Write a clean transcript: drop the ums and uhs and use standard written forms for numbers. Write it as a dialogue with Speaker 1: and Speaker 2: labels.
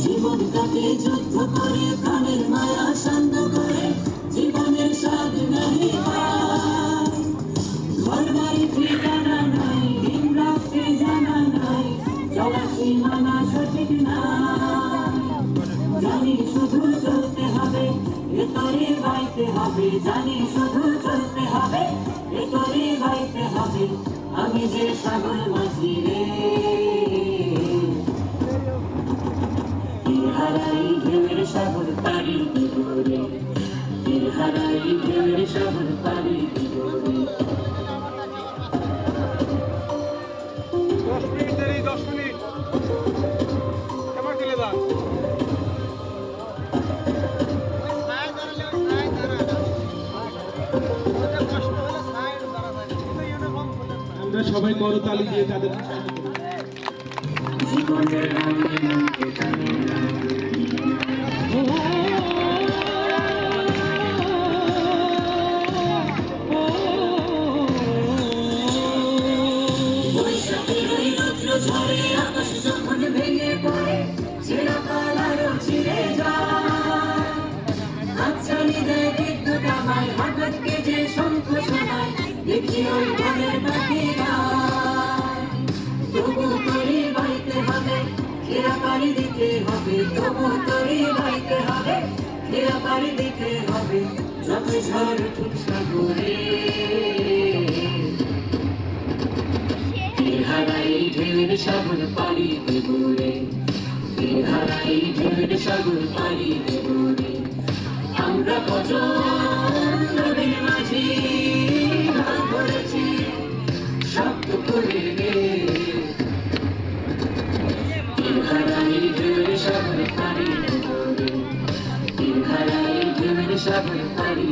Speaker 1: জীবন কাটে যুদ্ধ করে প্রাণের মায়া শান্ত করে জীবনের স্বাদ নাহি ঘর বাড়ি ঠিকানা নাই দিন রাত্রে জানা নাই চলার সীমানা সঠিক নাই জানি শুধু চলতে হবে ভেতরে বাইতে হবে জানি শুধু চলতে হবে ভেতরে বাইতে হবে আমি যে সাগর মাঝি রে হারাই ঢেউয়ের সাগর পাড়ি দিব রে হারাই ঢেউয়ের সাগর পাড়ি দিব রে
Speaker 2: 10 মিনিট দেরি 10 মিনিট কেমন খেলে দাও আমরা সবাই করতালি দিয়ে তাদের
Speaker 1: জীবনের ঝড়ে আকাশ যখন ভেঙে পড়ে ছেঁড়া পালারও ছিঁড়ে যায় হাতছানি দেয় বিদ্যুৎ আমায় হঠাৎ কেজে শঙ্খ শোনায় দেখি ওই ঘরের পাখি গায় তবু তরি বাইতে হবে ঘেরা পাড়ি দিতে হবে তবু তরি বাইতে হবে ঘেরা পাড়ি দিতে হবে যত ঝড় উঠুক সাগরে হারাই ঢেউয়ের সাগর পাড়ি দেব রে হারাই ঢেউয়ের সাগর পাড়ি দেব রে আমরা কজন নদীর মাঝি হাল ধরেছি শব্দ করে রে হারাই ঢেউয়ের সাগর পাড়ি দেব রে হারাই ঢেউয়ের সাগর পাড়ি